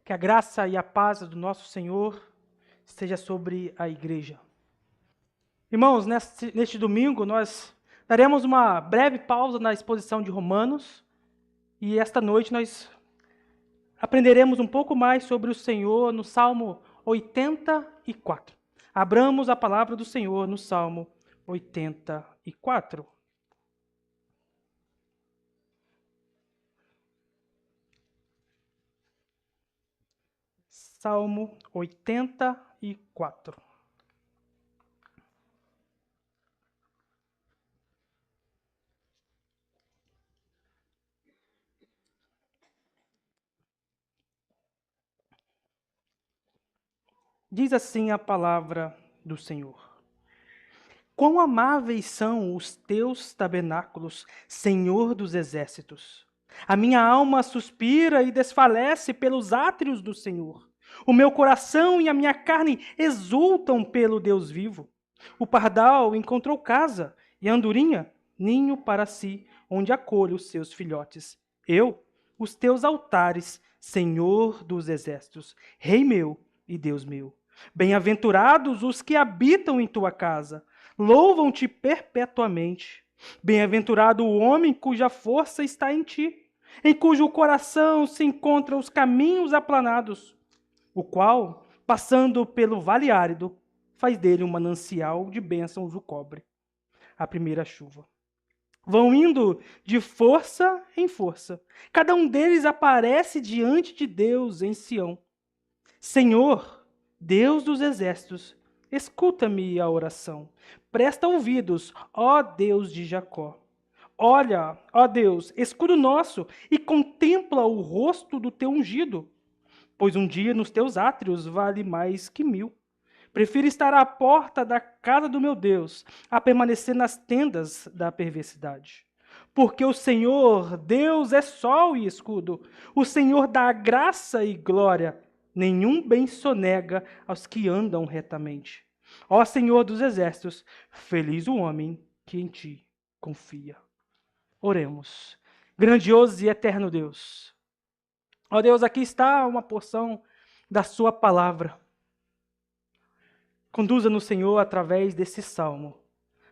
Que a graça e a paz do nosso Senhor esteja sobre a igreja. Irmãos, neste domingo nós daremos uma breve pausa na exposição de Romanos e esta noite nós aprenderemos um pouco mais sobre o Senhor no Salmo 84. Abramos a palavra do Senhor no Salmo 84. Salmo 84. Diz assim a palavra do Senhor. Quão amáveis são os teus tabernáculos, Senhor dos exércitos! A minha alma suspira e desfalece pelos átrios do Senhor. O meu coração e a minha carne exultam pelo Deus vivo. O pardal encontrou casa e a andorinha, ninho para si, onde acolhe os seus filhotes. Eu, os teus altares, Senhor dos exércitos, Rei meu e Deus meu. Bem-aventurados os que habitam em tua casa, louvam-te perpetuamente. Bem-aventurado o homem cuja força está em ti, em cujo coração se encontram os caminhos aplanados, o qual, passando pelo vale árido, faz dele um manancial de bênçãos o cobre. A primeira chuva. Vão indo de força em força. Cada um deles aparece diante de Deus em Sião. Senhor, Deus dos exércitos, escuta-me a oração. Presta ouvidos, ó Deus de Jacó. Olha, ó Deus, escudo nosso, e contempla o rosto do teu ungido. Pois um dia nos teus átrios vale mais que 1000. Prefiro estar à porta da casa do meu Deus, a permanecer nas tendas da perversidade. Porque o Senhor, Deus, é sol e escudo. O Senhor dá graça e glória. Nenhum bem sonega aos que andam retamente. Ó Senhor dos exércitos, feliz o homem que em ti confia. Oremos. Grandioso e eterno Deus. Ó Deus, aqui está uma porção da sua palavra. Conduza-nos, Senhor, através desse salmo,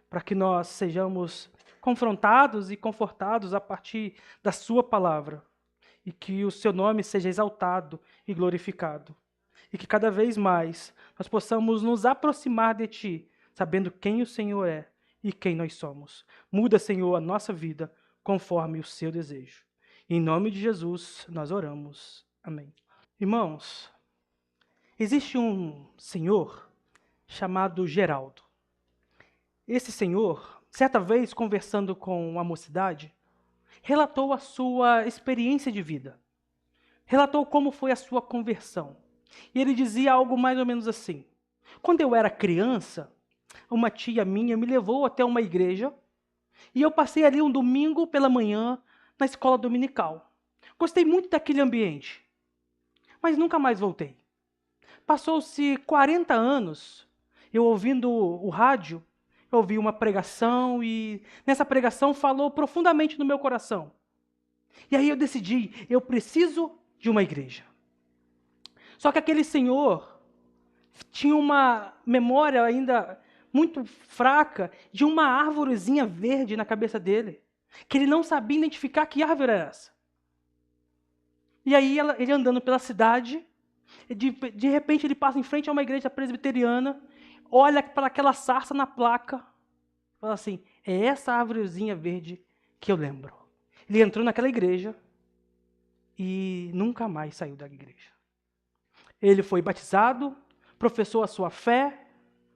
para que nós sejamos confrontados e confortados a partir da sua palavra, e que o seu nome seja exaltado e glorificado, e que cada vez mais nós possamos nos aproximar de ti, sabendo quem o Senhor é e quem nós somos. Muda, Senhor, a nossa vida conforme o seu desejo. Em nome de Jesus nós oramos. Amém. Irmãos, existe um senhor chamado Geraldo. Esse senhor, certa vez conversando com uma mocidade, relatou a sua experiência de vida. Relatou como foi a sua conversão. E ele dizia algo mais ou menos assim: quando eu era criança, uma tia minha me levou até uma igreja e eu passei ali um domingo pela manhã na escola dominical. Gostei muito daquele ambiente, mas nunca mais voltei. Passou-se 40 anos, eu ouvindo o rádio, eu ouvi uma pregação e nessa pregação falou profundamente no meu coração. E aí eu decidi, eu preciso de uma igreja. Só que aquele senhor tinha uma memória ainda muito fraca de uma árvorezinha verde na cabeça dele, que ele não sabia identificar que árvore era essa. E aí ele andando pela cidade, de repente ele passa em frente a uma igreja presbiteriana, olha para aquela sarça na placa, fala assim: é essa árvorezinha verde que eu lembro. Ele entrou naquela igreja e nunca mais saiu da igreja. Ele foi batizado, professou a sua fé,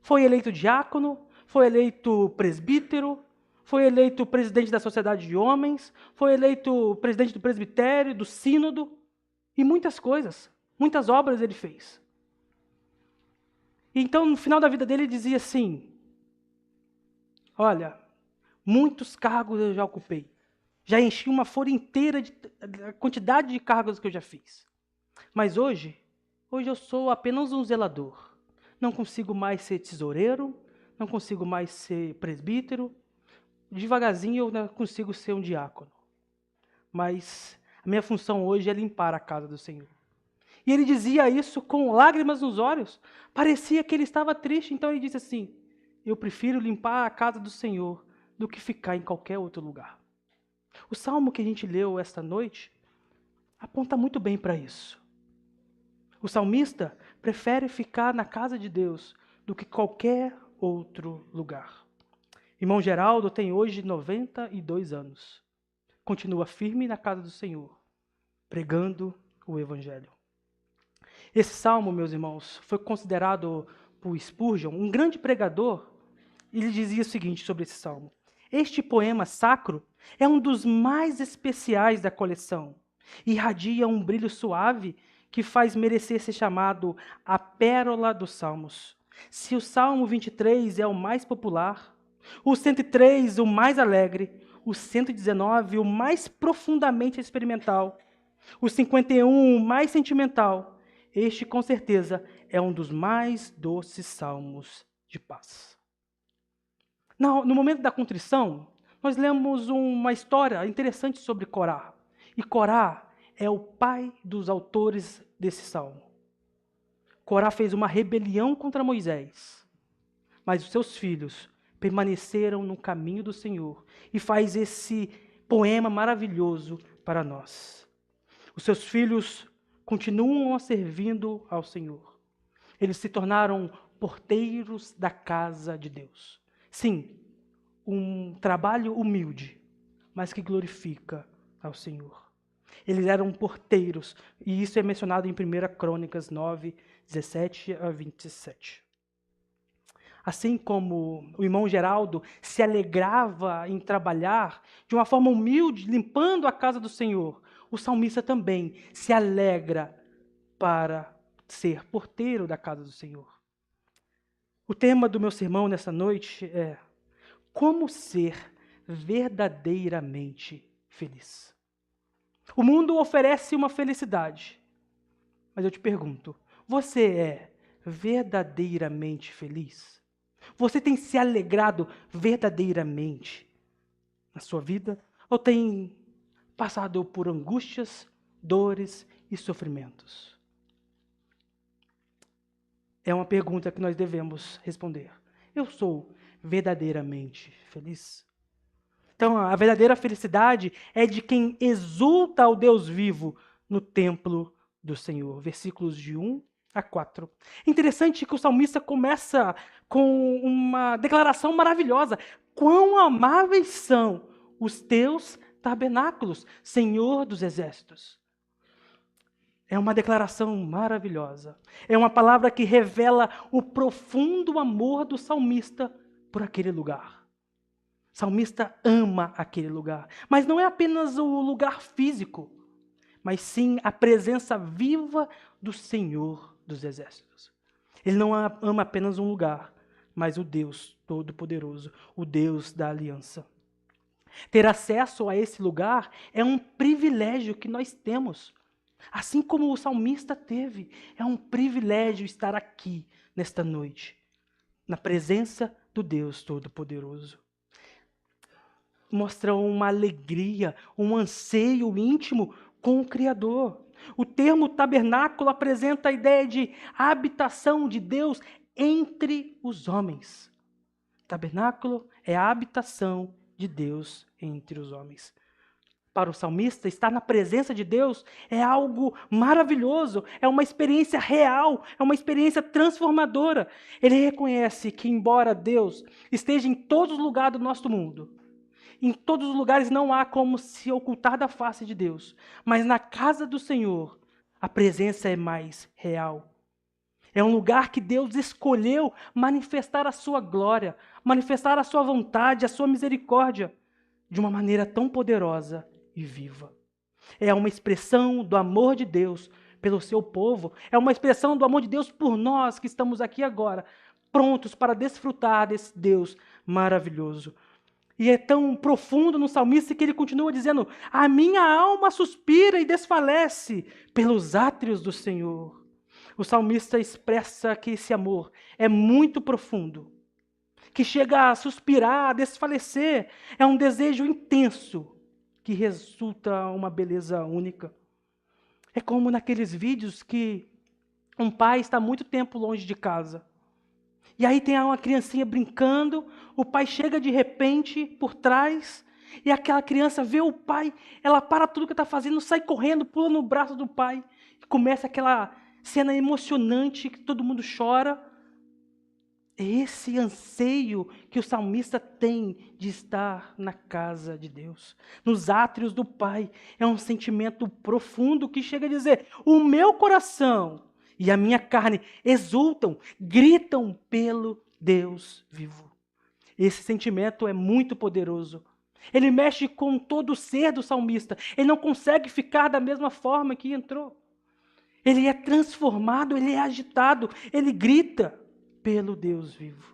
foi eleito diácono, foi eleito presbítero, foi eleito presidente da Sociedade de Homens, foi eleito presidente do presbitério, do sínodo, e muitas coisas, muitas obras ele fez. Então, no final da vida dele, ele dizia assim: olha, muitos cargos eu já ocupei. Já enchi uma folha inteira da quantidade de cargos que eu já fiz. Mas hoje eu sou apenas um zelador. Não consigo mais ser tesoureiro, não consigo mais ser presbítero. Devagarzinho eu não consigo ser um diácono. Mas a minha função hoje é limpar a casa do Senhor. E ele dizia isso com lágrimas nos olhos. Parecia que ele estava triste. Então ele disse assim: eu prefiro limpar a casa do Senhor do que ficar em qualquer outro lugar. O salmo que a gente leu esta noite aponta muito bem para isso. O salmista prefere ficar na casa de Deus do que qualquer outro lugar. Irmão Geraldo tem hoje 92 anos. Continua firme na casa do Senhor, pregando o Evangelho. Esse salmo, meus irmãos, foi considerado por Spurgeon um grande pregador. Ele dizia o seguinte sobre esse salmo: este poema sacro é um dos mais especiais da coleção. Irradia um brilho suave que faz merecer ser chamado a pérola dos salmos. Se o Salmo 23 é o mais popular, o 103 o mais alegre, o 119 o mais profundamente experimental, o 51 o mais sentimental, este com certeza é um dos mais doces salmos de paz. No momento da contrição, nós lemos uma história interessante sobre Corá. E Corá é o pai dos autores desse salmo. Corá fez uma rebelião contra Moisés, mas os seus filhos permaneceram no caminho do Senhor e faz esse poema maravilhoso para nós. Os seus filhos continuam servindo ao Senhor. Eles se tornaram porteiros da casa de Deus. Sim, um trabalho humilde, mas que glorifica ao Senhor. Eles eram porteiros, e isso é mencionado em 1 Crônicas 9, 17 a 27. Assim como o irmão Geraldo se alegrava em trabalhar de uma forma humilde, limpando a casa do Senhor, o salmista também se alegra para ser porteiro da casa do Senhor. O tema do meu sermão nessa noite é: como ser verdadeiramente feliz? O mundo oferece uma felicidade, mas eu te pergunto, você é verdadeiramente feliz? Você tem se alegrado verdadeiramente na sua vida? Ou tem passado por angústias, dores e sofrimentos? É uma pergunta que nós devemos responder. Eu sou verdadeiramente feliz? Então, a verdadeira felicidade é de quem exulta ao Deus vivo no templo do Senhor. Versículos de 1 a 4. Interessante que o salmista começa com uma declaração maravilhosa. Quão amáveis são os teus tabernáculos, Senhor dos exércitos. É uma declaração maravilhosa. É uma palavra que revela o profundo amor do salmista por aquele lugar. O salmista ama aquele lugar. Mas não é apenas o lugar físico, mas sim a presença viva do Senhor dos exércitos. Ele não ama apenas um lugar, mas o Deus Todo-Poderoso, o Deus da aliança. Ter acesso a esse lugar é um privilégio que nós temos. Assim como o salmista teve, é um privilégio estar aqui nesta noite, na presença do Deus Todo-Poderoso. Mostra uma alegria, um anseio íntimo com o Criador. O termo tabernáculo apresenta a ideia de habitação de Deus entre os homens. Tabernáculo é a habitação de Deus entre os homens. Para o salmista, estar na presença de Deus é algo maravilhoso, é uma experiência real, é uma experiência transformadora. Ele reconhece que, embora Deus esteja em todos os lugares do nosso mundo, em todos os lugares não há como se ocultar da face de Deus, mas na casa do Senhor, a presença é mais real. É um lugar que Deus escolheu manifestar a sua glória, manifestar a sua vontade, a sua misericórdia, de uma maneira tão poderosa e viva. É uma expressão do amor de Deus pelo seu povo, é uma expressão do amor de Deus por nós que estamos aqui agora, prontos para desfrutar desse Deus maravilhoso. E é tão profundo no salmista que ele continua dizendo: a minha alma suspira e desfalece pelos átrios do Senhor. O salmista expressa que esse amor é muito profundo, que chega a suspirar, a desfalecer. É um desejo intenso, que resulta uma beleza única. É como naqueles vídeos que um pai está muito tempo longe de casa. E aí tem uma criancinha brincando, o pai chega de repente por trás, e aquela criança vê o pai, ela para tudo que está fazendo, sai correndo, pula no braço do pai, e começa aquela cena emocionante que todo mundo chora. É esse anseio que o salmista tem de estar na casa de Deus, nos átrios do Pai. É um sentimento profundo que chega a dizer: o meu coração e a minha carne exultam, gritam pelo Deus vivo. Esse sentimento é muito poderoso. Ele mexe com todo o ser do salmista. Ele não consegue ficar da mesma forma que entrou. Ele é transformado, ele é agitado, ele grita pelo Deus vivo.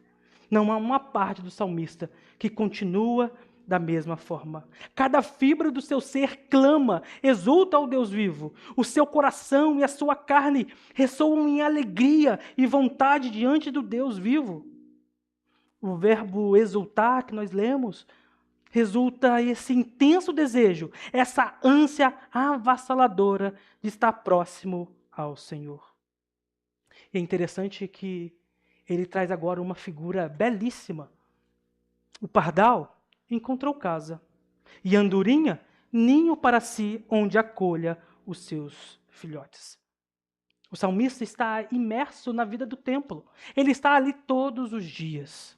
Não há uma parte do salmista que continua da mesma forma. Cada fibra do seu ser clama, exulta ao Deus vivo. O seu coração e a sua carne ressoam em alegria e vontade diante do Deus vivo. O verbo exultar que nós lemos resulta esse intenso desejo, essa ânsia avassaladora de estar próximo ao Senhor. E é interessante que ele traz agora uma figura belíssima. O pardal encontrou casa, e a andorinha, ninho para si, onde acolha os seus filhotes. O salmista está imerso na vida do templo. Ele está ali todos os dias.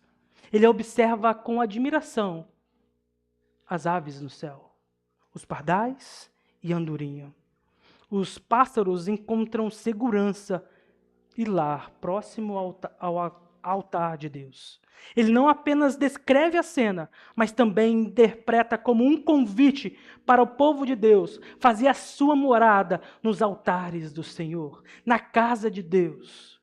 Ele observa com admiração as aves no céu, os pardais e a andorinha. Os pássaros encontram segurança e lar próximo ao altar de Deus. Ele não apenas descreve a cena, mas também interpreta como um convite para o povo de Deus fazer a sua morada nos altares do Senhor, na casa de Deus.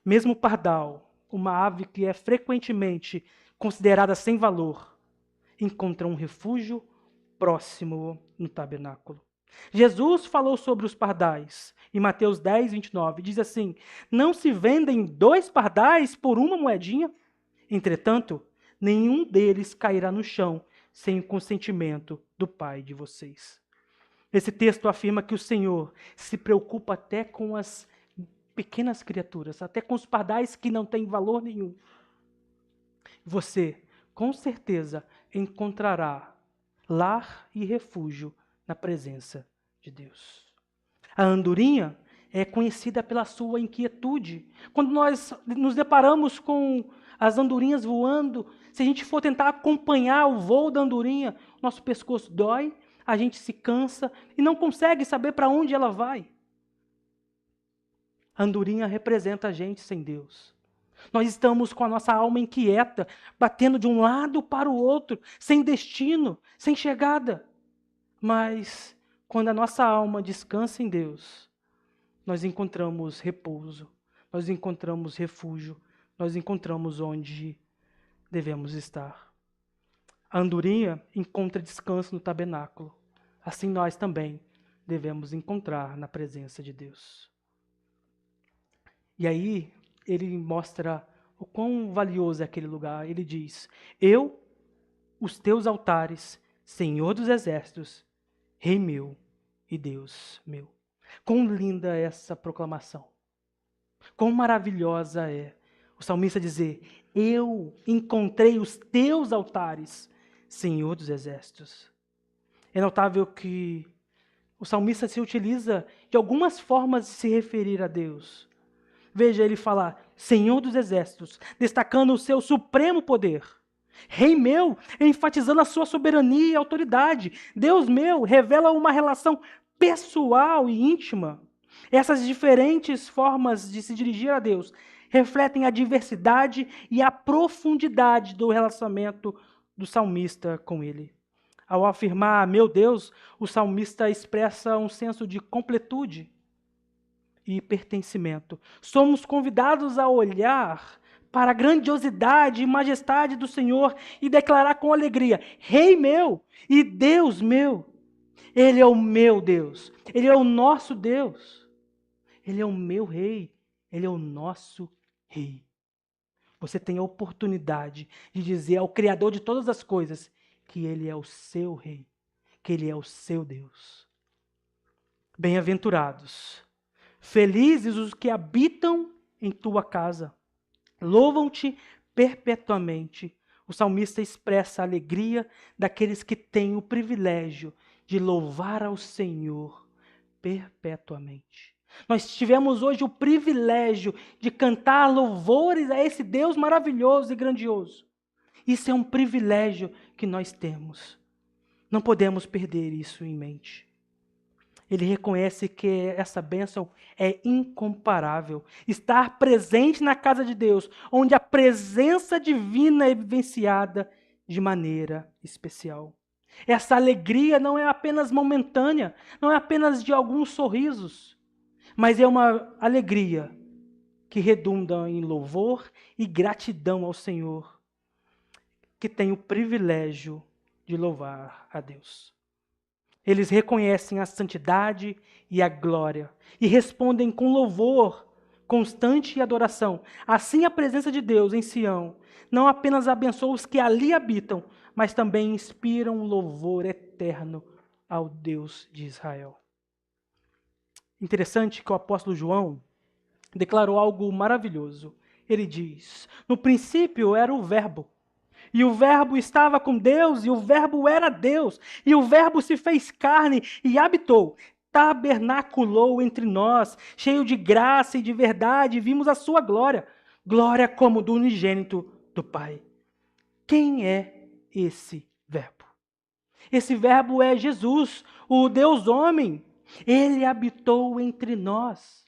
Mesmo o pardal, uma ave que é frequentemente considerada sem valor, encontra um refúgio próximo no tabernáculo. Jesus falou sobre os pardais. Em Mateus 10, 29, diz assim: não se vendem 2 pardais por uma moedinha? Entretanto, nenhum deles cairá no chão sem o consentimento do Pai de vocês. Esse texto afirma que o Senhor se preocupa até com as pequenas criaturas, até com os pardais que não têm valor nenhum. Você, com certeza, encontrará lar e refúgio na presença de Deus. A andorinha é conhecida pela sua inquietude. Quando nós nos deparamos com as andorinhas voando, se a gente for tentar acompanhar o voo da andorinha, nosso pescoço dói, a gente se cansa e não consegue saber para onde ela vai. A andorinha representa a gente sem Deus. Nós estamos com a nossa alma inquieta, batendo de um lado para o outro, sem destino, sem chegada. Mas quando a nossa alma descansa em Deus, nós encontramos repouso, nós encontramos refúgio, nós encontramos onde devemos estar. A andorinha encontra descanso no tabernáculo. Assim nós também devemos encontrar na presença de Deus. E aí ele mostra o quão valioso é aquele lugar. Ele diz: eu, os teus altares, Senhor dos exércitos, Rei meu e Deus meu. Quão linda é essa proclamação. Quão maravilhosa é o salmista dizer: eu encontrei os teus altares, Senhor dos exércitos. É notável que o salmista se utiliza de algumas formas de se referir a Deus. Veja ele falar Senhor dos exércitos, destacando o seu supremo poder. Rei meu, enfatizando a sua soberania e autoridade. Deus meu, revela uma relação pessoal e íntima. Essas diferentes formas de se dirigir a Deus refletem a diversidade e a profundidade do relacionamento do salmista com ele. Ao afirmar meu Deus, o salmista expressa um senso de completude e pertencimento. Somos convidados a olhar para a grandiosidade e majestade do Senhor e declarar com alegria: Rei meu e Deus meu. Ele é o meu Deus. Ele é o nosso Deus. Ele é o meu Rei. Ele é o nosso Rei. Você tem a oportunidade de dizer ao Criador de todas as coisas que Ele é o seu Rei, que Ele é o seu Deus. Bem-aventurados, felizes os que habitam em tua casa, louvam-te perpetuamente. O salmista expressa a alegria daqueles que têm o privilégio de louvar ao Senhor perpetuamente. Nós tivemos hoje o privilégio de cantar louvores a esse Deus maravilhoso e grandioso. Isso é um privilégio que nós temos. Não podemos perder isso em mente. Ele reconhece que essa bênção é incomparável. Estar presente na casa de Deus, onde a presença divina é vivenciada de maneira especial. Essa alegria não é apenas momentânea, não é apenas de alguns sorrisos, mas é uma alegria que redunda em louvor e gratidão ao Senhor, que tem o privilégio de louvar a Deus. Eles reconhecem a santidade e a glória e respondem com louvor constante e adoração. Assim, a presença de Deus em Sião não apenas abençoa os que ali habitam, mas também inspira um louvor eterno ao Deus de Israel. Interessante que o apóstolo João declarou algo maravilhoso. Ele diz: no princípio era o Verbo. E o Verbo estava com Deus, e o Verbo era Deus, e o Verbo se fez carne e habitou, tabernaculou entre nós, cheio de graça e de verdade, e vimos a sua glória, glória como do unigênito do Pai. Quem é esse Verbo? Esse Verbo é Jesus, o Deus homem. Ele habitou entre nós.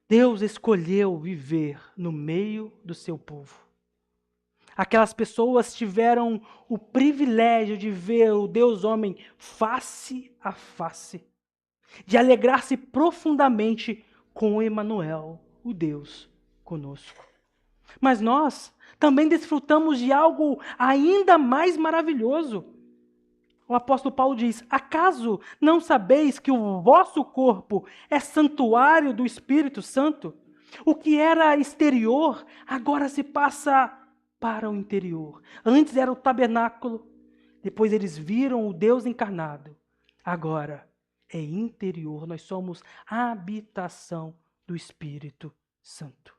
Deus escolheu viver no meio do seu povo. Aquelas pessoas tiveram o privilégio de ver o Deus homem face a face, de alegrar-se profundamente com Emanuel, o Deus conosco. Mas nós também desfrutamos de algo ainda mais maravilhoso. O apóstolo Paulo diz: acaso não sabeis que o vosso corpo é santuário do Espírito Santo? O que era exterior agora se passa para o interior. Antes era o tabernáculo, depois eles viram o Deus encarnado. Agora é interior, nós somos a habitação do Espírito Santo.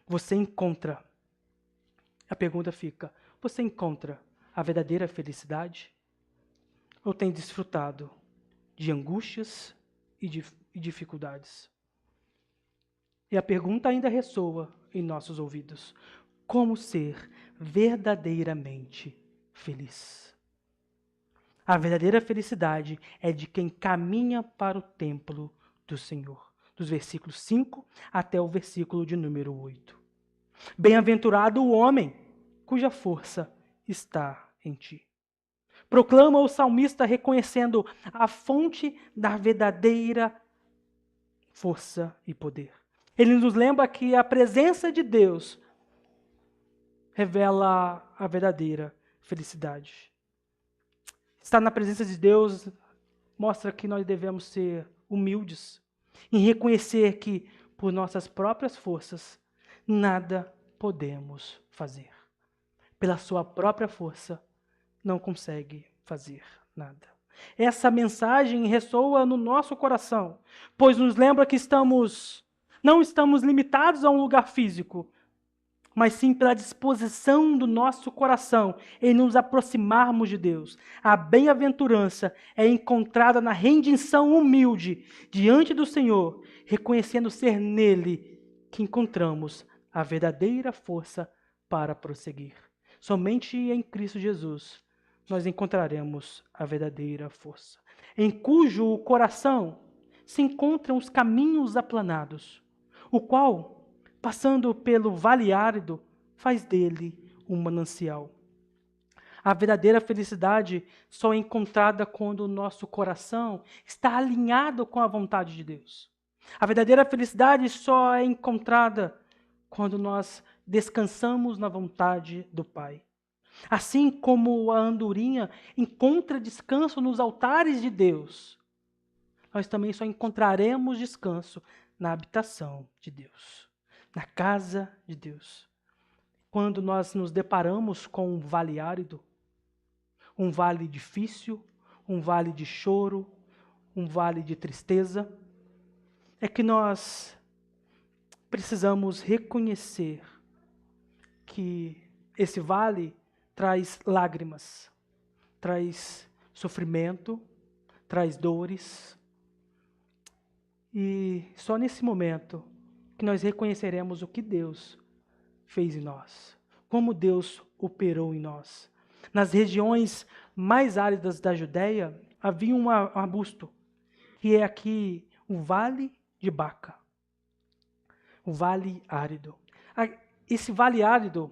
Você encontra, a pergunta fica, você encontra a verdadeira felicidade? Ou tem desfrutado de angústias e de dificuldades? E a pergunta ainda ressoa em nossos ouvidos: como ser verdadeiramente feliz? A verdadeira felicidade é de quem caminha para o templo do Senhor. Dos versículos 5 até o versículo de número 8. Bem-aventurado o homem cuja força está em ti. Proclama o salmista reconhecendo a fonte da verdadeira força e poder. Ele nos lembra que a presença de Deus revela a verdadeira felicidade. Estar na presença de Deus mostra que nós devemos ser humildes em reconhecer que, por nossas próprias forças, nada podemos fazer. Pela sua própria força, não consegue fazer nada. Essa mensagem ressoa no nosso coração, pois nos lembra que não estamos limitados a um lugar físico, mas sim pela disposição do nosso coração em nos aproximarmos de Deus. A bem-aventurança é encontrada na rendição humilde diante do Senhor, reconhecendo ser nele que encontramos a verdadeira força para prosseguir. Somente em Cristo Jesus nós encontraremos a verdadeira força, em cujo coração se encontram os caminhos aplanados, o qual, passando pelo vale árido, faz dele um manancial. A verdadeira felicidade só é encontrada quando o nosso coração está alinhado com a vontade de Deus. A verdadeira felicidade só é encontrada quando nós descansamos na vontade do Pai. Assim como a andorinha encontra descanso nos altares de Deus, nós também só encontraremos descanso na habitação de Deus, na casa de Deus. Quando nós nos deparamos com um vale árido, um vale difícil, um vale de choro, um vale de tristeza, é que nós precisamos reconhecer que esse vale traz lágrimas, traz sofrimento, traz dores. E só nesse momento que nós reconheceremos o que Deus fez em nós, como Deus operou em nós. Nas regiões mais áridas da Judéia, havia um arbusto, que é aqui o Vale de Baca, o Vale Árido. Esse Vale Árido,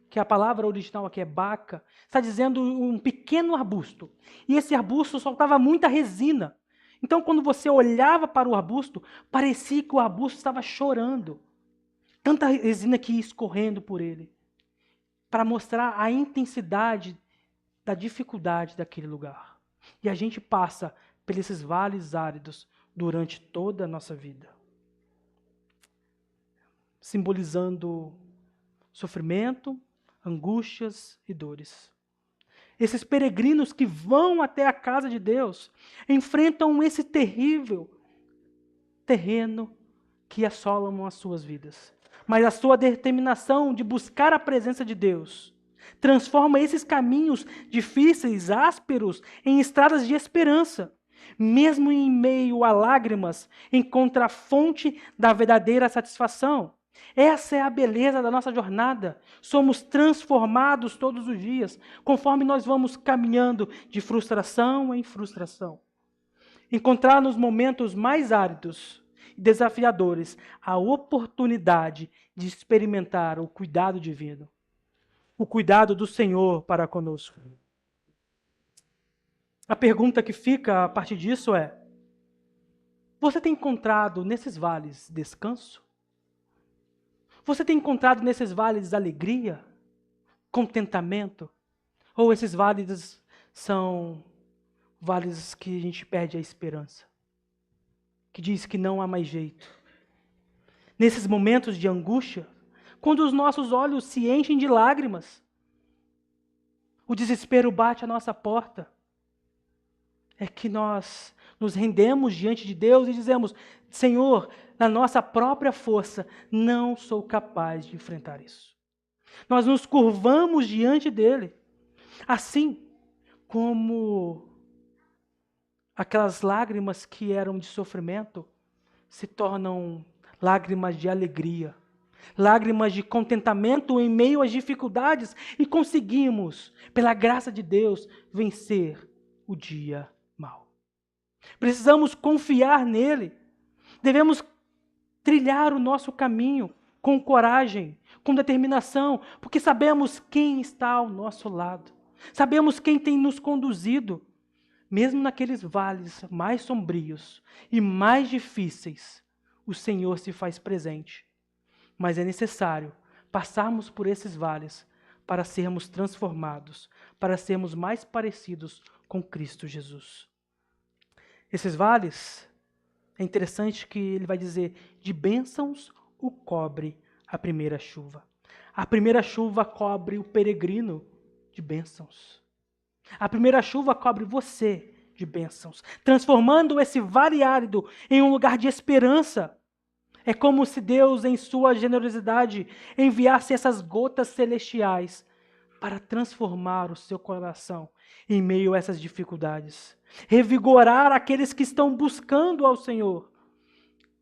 que a palavra original aqui é Baca, está dizendo um pequeno arbusto. E esse arbusto soltava muita resina. Então, quando você olhava para o arbusto, parecia que o arbusto estava chorando. Tanta resina que ia escorrendo por ele, para mostrar a intensidade da dificuldade daquele lugar. E a gente passa por esses vales áridos durante toda a nossa vida, simbolizando sofrimento, angústias e dores. Esses peregrinos que vão até a casa de Deus enfrentam esse terrível terreno que assolam as suas vidas. Mas a sua determinação de buscar a presença de Deus transforma esses caminhos difíceis, ásperos, em estradas de esperança. Mesmo em meio a lágrimas, encontra a fonte da verdadeira satisfação. Essa é a beleza da nossa jornada. Somos transformados todos os dias, conforme nós vamos caminhando de frustração em frustração. Encontrar nos momentos mais áridos e desafiadores a oportunidade de experimentar o cuidado divino, o cuidado do Senhor para conosco. A pergunta que fica a partir disso é: você tem encontrado nesses vales descanso? Você tem encontrado nesses vales alegria, contentamento? Ou esses vales são vales que a gente perde a esperança? Que diz que não há mais jeito. Nesses momentos de angústia, quando os nossos olhos se enchem de lágrimas, o desespero bate à nossa porta, é que nós nos rendemos diante de Deus e dizemos: Senhor, na nossa própria força, não sou capaz de enfrentar isso. Nós nos curvamos diante dele, assim como aquelas lágrimas que eram de sofrimento se tornam lágrimas de alegria, lágrimas de contentamento em meio às dificuldades, e conseguimos, pela graça de Deus, vencer o dia mau. Precisamos confiar nele. Devemos trilhar o nosso caminho com coragem, com determinação, porque sabemos quem está ao nosso lado. Sabemos quem tem nos conduzido. Mesmo naqueles vales mais sombrios e mais difíceis, o Senhor se faz presente. Mas é necessário passarmos por esses vales para sermos transformados, para sermos mais parecidos com Cristo Jesus. Esses vales, é interessante que ele vai dizer: de bênçãos o cobre a primeira chuva. A primeira chuva cobre o peregrino de bênçãos. A primeira chuva cobre você de bênçãos, transformando esse vale árido em um lugar de esperança. É como se Deus, em sua generosidade, enviasse essas gotas celestiais para transformar o seu coração em meio a essas dificuldades. Revigorar aqueles que estão buscando ao Senhor.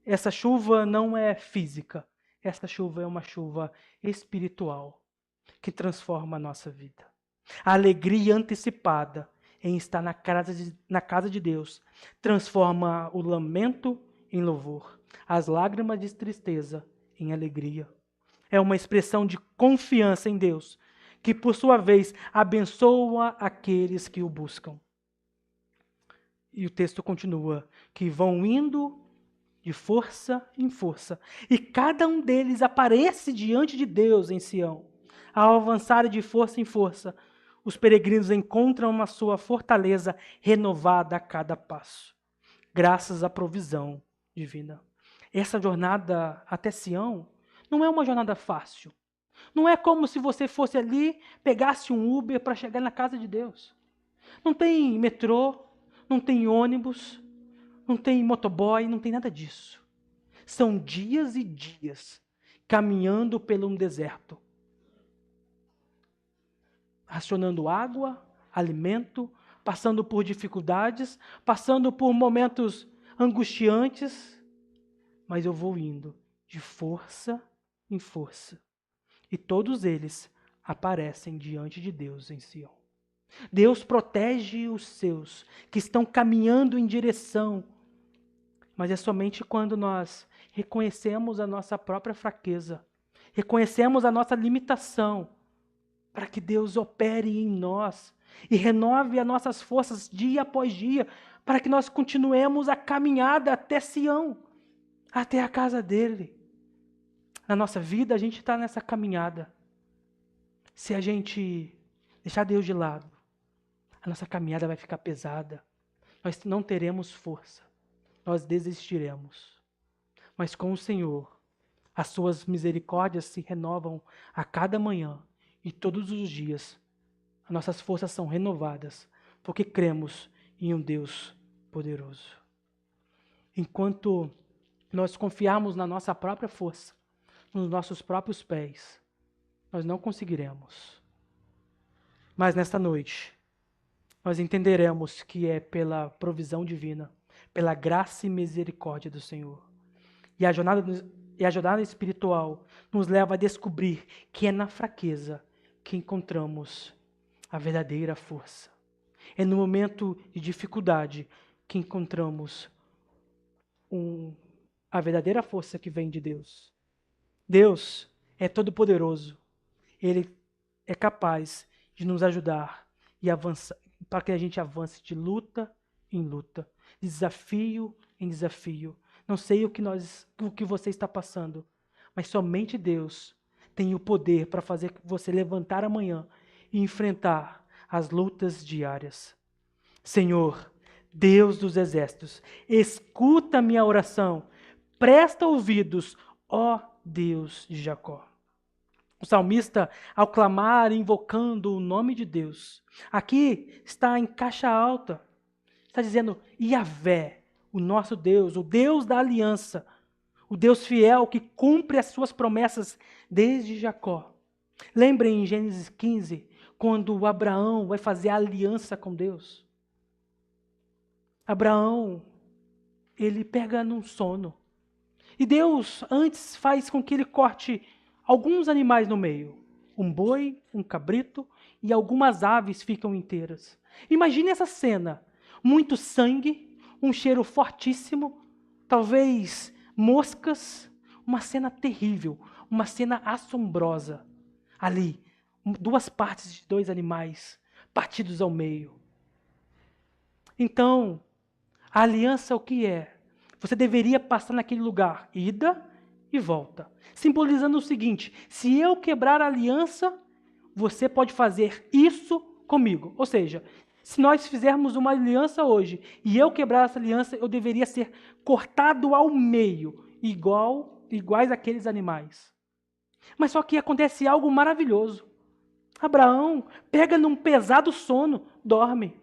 Essa chuva não é física, essa chuva é uma chuva espiritual que transforma a nossa vida. A alegria antecipada em estar na casa de Deus transforma o lamento em louvor, as lágrimas de tristeza em alegria. É uma expressão de confiança em Deus, que por sua vez abençoa aqueles que o buscam. E o texto continua: que vão indo de força em força, e cada um deles aparece diante de Deus em Sião. Ao avançarem de força em força, os peregrinos encontram a sua fortaleza renovada a cada passo, graças à provisão divina. Essa jornada até Sião não é uma jornada fácil. Não é como se você fosse ali, pegasse um Uber para chegar na casa de Deus. Não tem metrô, não tem ônibus, não tem motoboy, não tem nada disso. São dias e dias caminhando pelo um deserto, racionando água, alimento, passando por dificuldades, passando por momentos angustiantes, mas eu vou indo de força em força. E todos eles aparecem diante de Deus em Sião. Deus protege os seus que estão caminhando em direção, mas é somente quando nós reconhecemos a nossa própria fraqueza, reconhecemos a nossa limitação, para que Deus opere em nós e renove as nossas forças dia após dia, para que nós continuemos a caminhada até Sião, até a casa dele. Na nossa vida, a gente está nessa caminhada. Se a gente deixar Deus de lado, a nossa caminhada vai ficar pesada. Nós não teremos força. Nós desistiremos. Mas com o Senhor, as suas misericórdias se renovam a cada manhã e todos os dias. As nossas forças são renovadas, porque cremos em um Deus poderoso. Enquanto nós confiarmos na nossa própria força, nos nossos próprios pés, nós não conseguiremos. Mas nesta noite, nós entenderemos que é pela provisão divina, pela graça e misericórdia do Senhor. E a jornada espiritual nos leva a descobrir que é na fraqueza que encontramos a verdadeira força. É no momento de dificuldade que encontramos a verdadeira força que vem de Deus. Deus é todo-poderoso. Ele é capaz de nos ajudar e avançar, para que a gente avance de luta em luta, de desafio em desafio. Não sei o que você está passando, mas somente Deus tem o poder para fazer você levantar amanhã e enfrentar as lutas diárias. Senhor, Deus dos exércitos, escuta minha oração, presta ouvidos, ó Deus de Jacó. O salmista, ao clamar, invocando o nome de Deus, aqui está em caixa alta, está dizendo, Yahvé, o nosso Deus, o Deus da aliança, o Deus fiel que cumpre as suas promessas desde Jacó. Lembrem em Gênesis 15, quando Abraão vai fazer a aliança com Deus. Abraão, ele pega num sono. E Deus antes faz com que ele corte alguns animais no meio. Um boi, um cabrito e algumas aves ficam inteiras. Imagine essa cena. Muito sangue, um cheiro fortíssimo, talvez moscas, uma cena terrível, uma cena assombrosa. Ali, duas partes de dois animais partidos ao meio. Então, a aliança o que é? Você deveria passar naquele lugar, ida e volta. Simbolizando o seguinte, se eu quebrar a aliança, você pode fazer isso comigo. Ou seja, se nós fizermos uma aliança hoje e eu quebrar essa aliança, eu deveria ser cortado ao meio, iguais àqueles animais. Mas só que acontece algo maravilhoso. Abraão pega num pesado sono, dorme.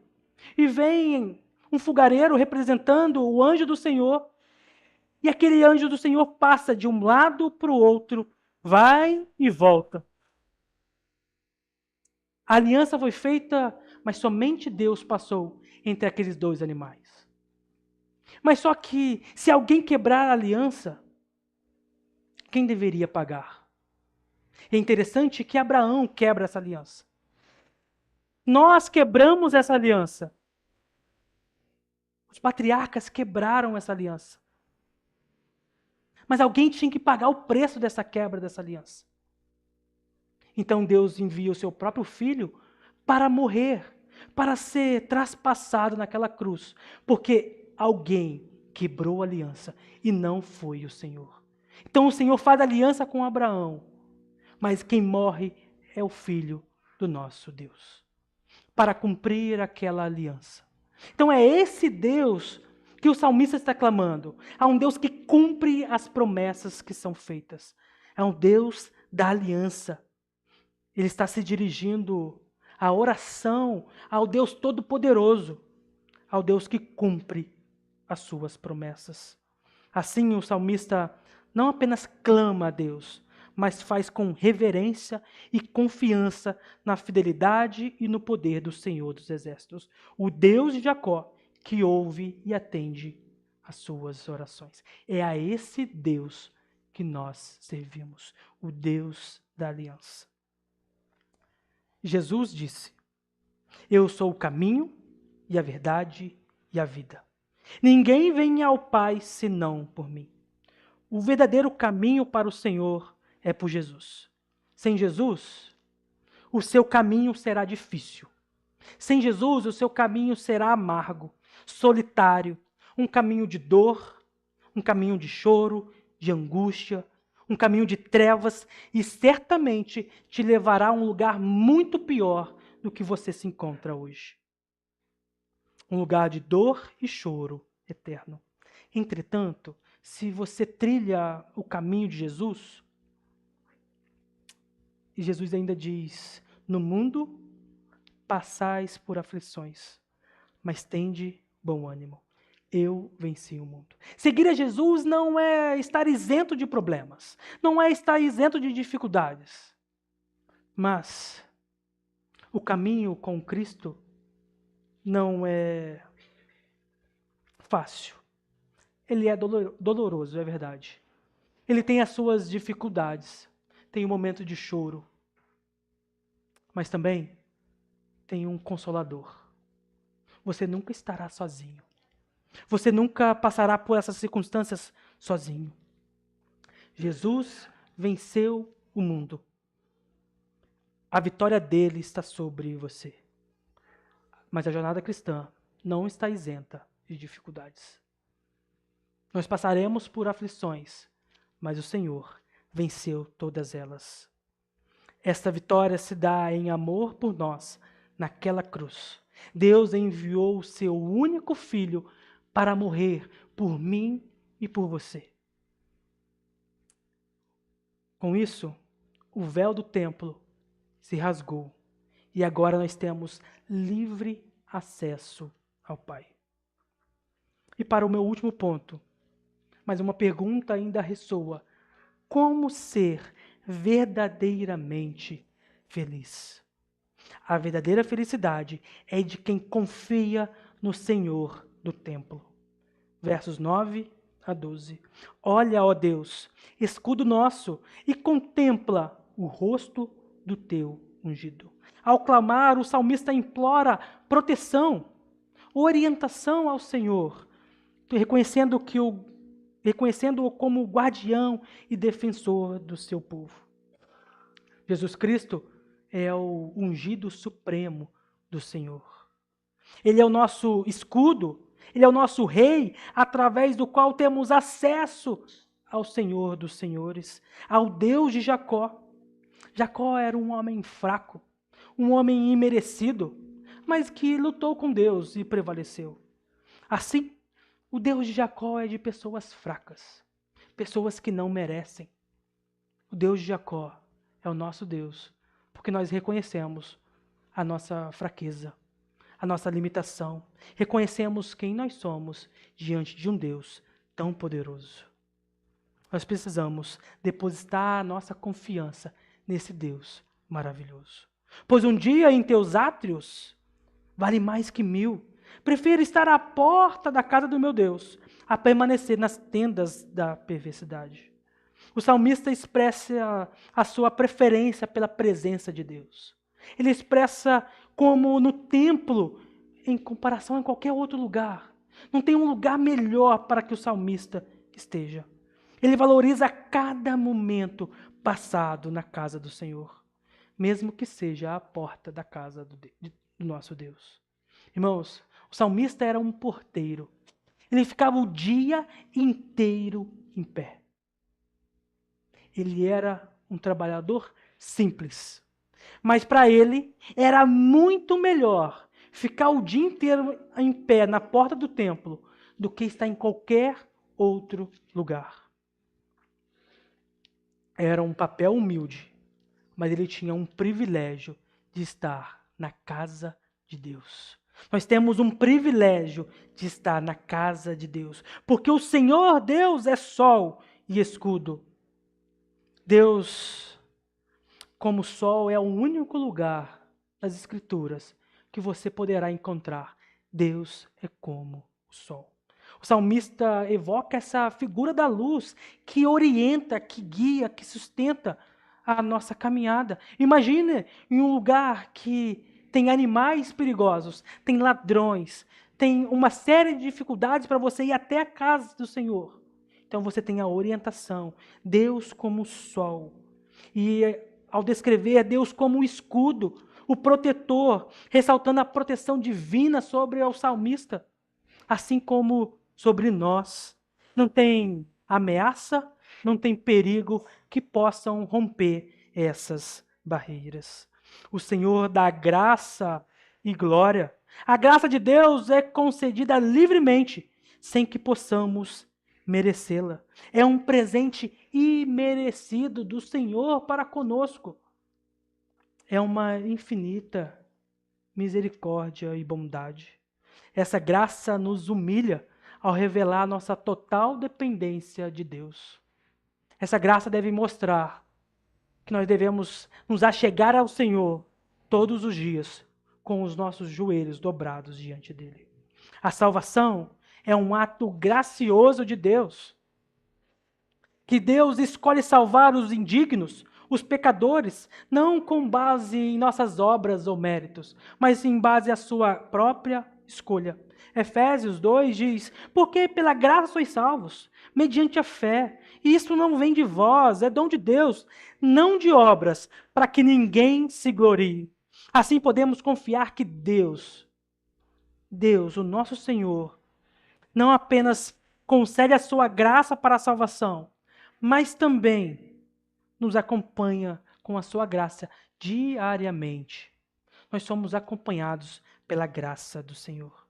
E vem um fogareiro representando o anjo do Senhor. E aquele anjo do Senhor passa de um lado para o outro, vai e volta. A aliança foi feita, mas somente Deus passou entre aqueles dois animais. Mas só que, se alguém quebrar a aliança, quem deveria pagar? É interessante que Abraão quebra essa aliança. Nós quebramos essa aliança. Os patriarcas quebraram essa aliança. Mas alguém tinha que pagar o preço dessa quebra dessa aliança. Então Deus envia o seu próprio filho para morrer, para ser traspassado naquela cruz, porque alguém quebrou a aliança e não foi o Senhor. Então o Senhor faz aliança com Abraão, mas quem morre é o filho do nosso Deus, para cumprir aquela aliança. Então é esse Deus que o salmista está clamando. Há um Deus que cumpre as promessas que são feitas. É um Deus da aliança. Ele está se dirigindo à oração ao Deus Todo-Poderoso, ao Deus que cumpre as suas promessas. Assim, o salmista não apenas clama a Deus, mas faz com reverência e confiança na fidelidade e no poder do Senhor dos Exércitos, o Deus de Jacó, que ouve e atende às suas orações. É a esse Deus que nós servimos, o Deus da aliança. Jesus disse: eu sou o caminho e a verdade e a vida. Ninguém vem ao Pai senão por mim. O verdadeiro caminho para o Senhor é por Jesus. Sem Jesus, o seu caminho será difícil. Sem Jesus, o seu caminho será amargo, solitário, um caminho de dor, um caminho de choro, de angústia, um caminho de trevas e certamente te levará a um lugar muito pior do que você se encontra hoje. Um lugar de dor e choro eterno. Entretanto, se você trilha o caminho de Jesus, e Jesus ainda diz: no mundo passais por aflições, mas tende bom ânimo. Eu venci o mundo. Seguir a Jesus não é estar isento de problemas, não é estar isento de dificuldades, mas o caminho com Cristo não é fácil. Ele é doloroso, é verdade. Ele tem as suas dificuldades, tem um momento de choro, mas também tem um consolador. Você nunca estará sozinho. Você nunca passará por essas circunstâncias sozinho. Jesus venceu o mundo. A vitória dele está sobre você. Mas a jornada cristã não está isenta de dificuldades. Nós passaremos por aflições, mas o Senhor venceu todas elas. Esta vitória se dá em amor por nós, naquela cruz. Deus enviou o seu único filho para morrer por mim e por você. Com isso, o véu do templo se rasgou e agora nós temos livre acesso ao Pai. E para o meu último ponto, mas uma pergunta ainda ressoa: como ser verdadeiramente feliz? A verdadeira felicidade é de quem confia no Senhor do templo. Versos 9 a 12. Olha, ó Deus, escudo nosso, e contempla o rosto do teu ungido. Ao clamar, o salmista implora proteção, orientação ao Senhor, reconhecendo-o como guardião e defensor do seu povo. Jesus Cristo é o ungido supremo do Senhor. Ele é o nosso escudo, ele é o nosso rei, através do qual temos acesso ao Senhor dos senhores, ao Deus de Jacó. Jacó era um homem fraco, um homem imerecido, mas que lutou com Deus e prevaleceu. Assim, o Deus de Jacó é de pessoas fracas, pessoas que não merecem. O Deus de Jacó é o nosso Deus, porque nós reconhecemos a nossa fraqueza, a nossa limitação. Reconhecemos quem nós somos diante de um Deus tão poderoso. Nós precisamos depositar a nossa confiança nesse Deus maravilhoso. Pois um dia em teus átrios vale mais que 1000. Prefiro estar à porta da casa do meu Deus a permanecer nas tendas da perversidade. O salmista expressa a sua preferência pela presença de Deus. Ele expressa como no templo, em comparação a qualquer outro lugar. Não tem um lugar melhor para que o salmista esteja. Ele valoriza cada momento passado na casa do Senhor, mesmo que seja a porta da casa do nosso Deus. Irmãos, o salmista era um porteiro. Ele ficava o dia inteiro em pé. Ele era um trabalhador simples. Mas para ele era muito melhor ficar o dia inteiro em pé na porta do templo do que estar em qualquer outro lugar. Era um papel humilde, mas ele tinha um privilégio de estar na casa de Deus. Nós temos um privilégio de estar na casa de Deus, porque o Senhor Deus é sol e escudo. Deus, como sol, é o único lugar nas Escrituras que você poderá encontrar. Deus é como o sol. O salmista evoca essa figura da luz que orienta, que guia, que sustenta a nossa caminhada. Imagine em um lugar que tem animais perigosos, tem ladrões, tem uma série de dificuldades para você ir até a casa do Senhor. Então você tem a orientação, Deus como o sol. E ao descrever Deus como o escudo, o protetor, ressaltando a proteção divina sobre o salmista, assim como sobre nós. Não tem ameaça, não tem perigo que possam romper essas barreiras. O Senhor dá graça e glória. A graça de Deus é concedida livremente, sem que possamos merecê-la. É um presente imerecido do Senhor para conosco. É uma infinita misericórdia e bondade. Essa graça nos humilha ao revelar nossa total dependência de Deus. Essa graça deve mostrar que nós devemos nos achegar ao Senhor todos os dias, com os nossos joelhos dobrados diante dele. A salvação é um ato gracioso de Deus, que Deus escolhe salvar os indignos, os pecadores, não com base em nossas obras ou méritos, mas em base à sua própria escolha. Efésios 2 diz: porque pela graça sois salvos, mediante a fé. E isso não vem de vós, é dom de Deus, não de obras, para que ninguém se glorie. Assim podemos confiar que Deus, o nosso Senhor, não apenas concede a sua graça para a salvação, mas também nos acompanha com a sua graça diariamente. Nós somos acompanhados pela graça do Senhor.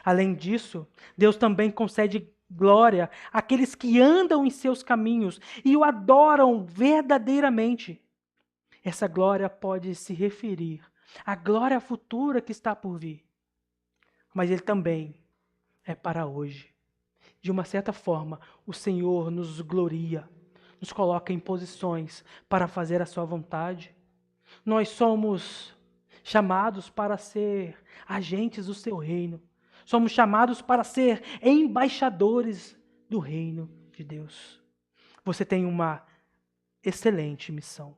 Além disso, Deus também concede glória àqueles que andam em seus caminhos e o adoram verdadeiramente. Essa glória pode se referir à glória futura que está por vir, mas ele também é para hoje. De uma certa forma, o Senhor nos gloria, nos coloca em posições para fazer a sua vontade. Nós somos chamados para ser agentes do seu reino. Somos chamados para ser embaixadores do reino de Deus. Você tem uma excelente missão.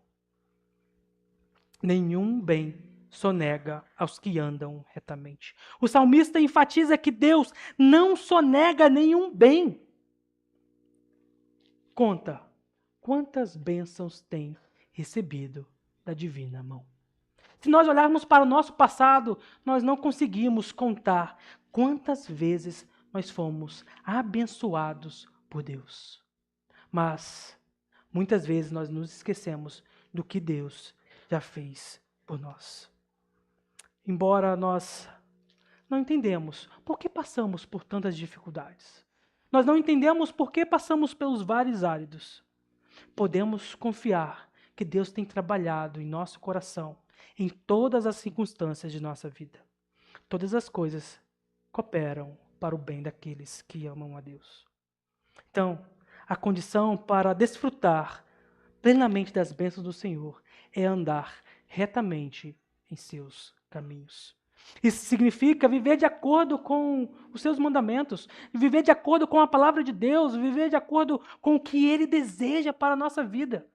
Nenhum bem sonega aos que andam retamente. O salmista enfatiza que Deus não sonega nenhum bem. Conta quantas bênçãos tem recebido da divina mão. Se nós olharmos para o nosso passado, nós não conseguimos contar quantas vezes nós fomos abençoados por Deus. Mas muitas vezes nós nos esquecemos do que Deus já fez por nós. Embora nós não entendemos por que passamos por tantas dificuldades, nós não entendemos por que passamos pelos vales áridos, podemos confiar que Deus tem trabalhado em nosso coração em todas as circunstâncias de nossa vida. Todas as coisas cooperam para o bem daqueles que amam a Deus. Então, a condição para desfrutar plenamente das bênçãos do Senhor é andar retamente em seus caminhos. Isso significa viver de acordo com os seus mandamentos, viver de acordo com a palavra de Deus, viver de acordo com o que Ele deseja para a nossa vida.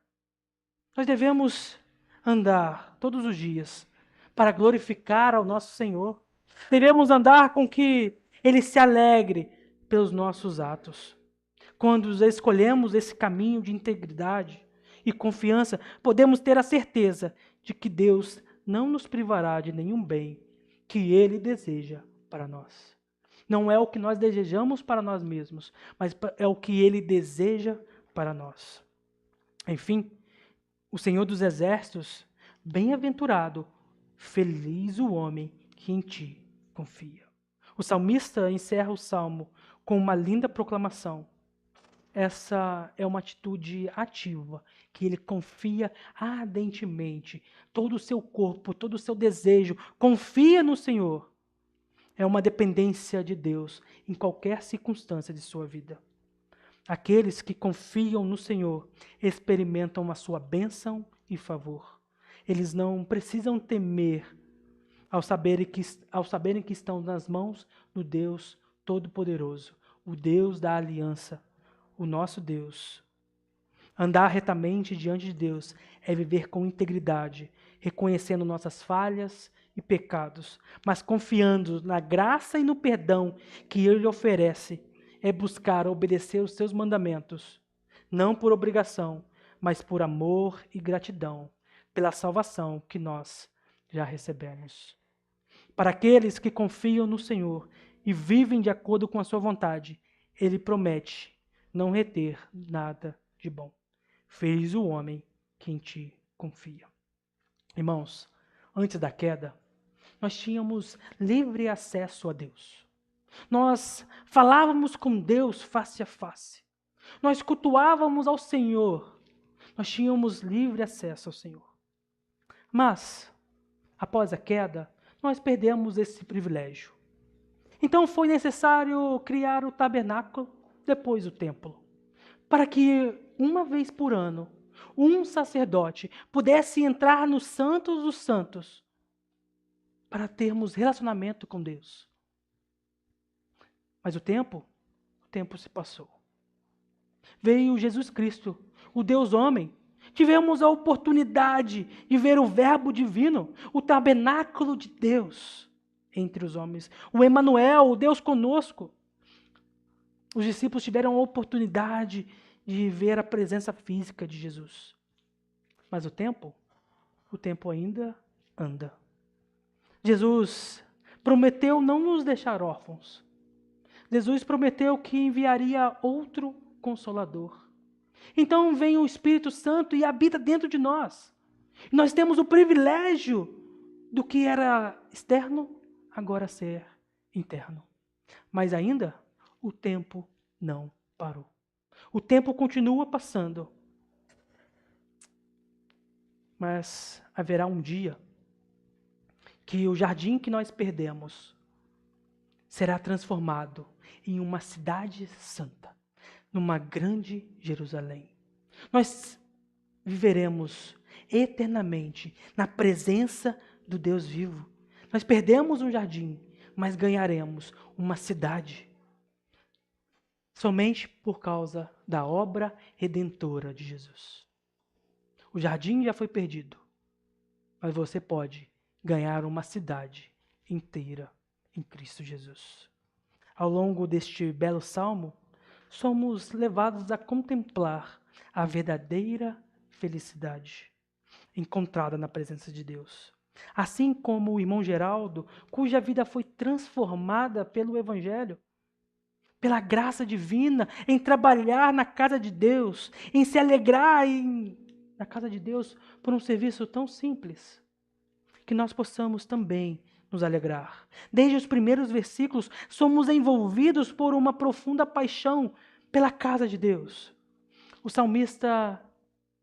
Nós devemos andar todos os dias para glorificar ao nosso Senhor. Devemos andar com que Ele se alegre pelos nossos atos. Quando escolhemos esse caminho de integridade e confiança, podemos ter a certeza de que Deus não nos privará de nenhum bem que Ele deseja para nós. Não é o que nós desejamos para nós mesmos, mas é o que Ele deseja para nós. Enfim, o Senhor dos Exércitos, bem-aventurado, feliz o homem que em ti confia. O salmista encerra o salmo com uma linda proclamação. Essa é uma atitude ativa, que ele confia ardentemente, todo o seu corpo, todo o seu desejo, confia no Senhor. é uma dependência de Deus em qualquer circunstância de sua vida. Aqueles que confiam no Senhor experimentam a sua bênção e favor. Eles não precisam temer ao saberem que estão nas mãos do Deus Todo-Poderoso, o Deus da aliança, o nosso Deus. Andar retamente diante de Deus é viver com integridade, reconhecendo nossas falhas e pecados, mas confiando na graça e no perdão que Ele oferece. É buscar obedecer os seus mandamentos, não por obrigação, mas por amor e gratidão, pela salvação que nós já recebemos. Para aqueles que confiam no Senhor e vivem de acordo com a sua vontade, Ele promete não reter nada de bom. Feliz o homem que em ti confia. Irmãos, antes da queda, nós tínhamos livre acesso a Deus. Nós falávamos com Deus face a face. Nós cultuávamos ao Senhor. Nós tínhamos livre acesso ao Senhor. Mas, após a queda, nós perdemos esse privilégio. Então foi necessário criar o tabernáculo, depois o templo, para que uma vez por ano, um sacerdote pudesse entrar no Santos dos Santos para termos relacionamento com Deus. Mas o tempo se passou. Veio Jesus Cristo, o Deus homem. Tivemos a oportunidade de ver o Verbo divino, o tabernáculo de Deus entre os homens. O Emanuel, o Deus conosco. Os discípulos tiveram a oportunidade de ver a presença física de Jesus. Mas o tempo ainda anda. Jesus prometeu não nos deixar órfãos. Jesus prometeu que enviaria outro Consolador. Então vem o Espírito Santo e habita dentro de nós. Nós temos o privilégio do que era externo, agora ser interno. Mas ainda o tempo não parou. O tempo continua passando. Mas haverá um dia que o jardim que nós perdemos será transformado em uma cidade santa, numa grande Jerusalém. Nós viveremos eternamente na presença do Deus vivo. Nós perdemos um jardim, mas ganharemos uma cidade. Somente por causa da obra redentora de Jesus. O jardim já foi perdido, mas você pode ganhar uma cidade inteira em Cristo Jesus. Ao longo deste belo salmo, somos levados a contemplar a verdadeira felicidade encontrada na presença de Deus. Assim como o irmão Geraldo, cuja vida foi transformada pelo Evangelho, pela graça divina, em trabalhar na casa de Deus, em se alegrar na casa de Deus por um serviço tão simples, que nós possamos também nos alegrar. Desde os primeiros versículos, somos envolvidos por uma profunda paixão pela casa de Deus. O salmista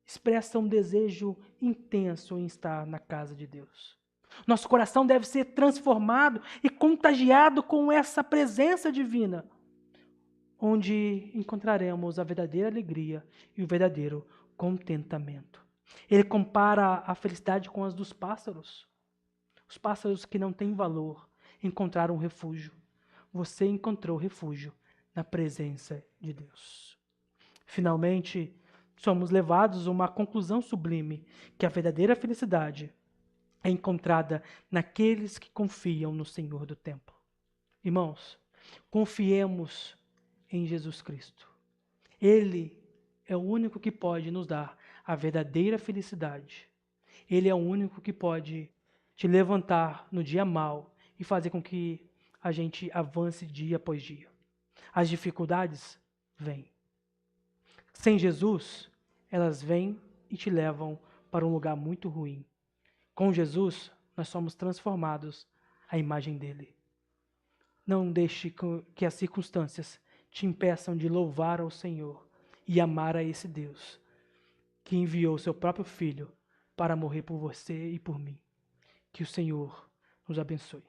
expressa um desejo intenso em estar na casa de Deus. Nosso coração deve ser transformado e contagiado com essa presença divina, onde encontraremos a verdadeira alegria e o verdadeiro contentamento. Ele compara a felicidade com as dos pássaros. Os pássaros que não têm valor encontraram refúgio. Você encontrou refúgio na presença de Deus. Finalmente, somos levados a uma conclusão sublime, que a verdadeira felicidade é encontrada naqueles que confiam no Senhor do templo. Irmãos, confiemos em Jesus Cristo. Ele é o único que pode nos dar a verdadeira felicidade. Ele é o único que pode te levantar no dia mau e fazer com que a gente avance dia após dia. As dificuldades vêm. Sem Jesus, elas vêm e te levam para um lugar muito ruim. Com Jesus, nós somos transformados à imagem dele. Não deixe que as circunstâncias te impeçam de louvar ao Senhor e amar a esse Deus que enviou seu próprio Filho para morrer por você e por mim. Que o Senhor nos abençoe.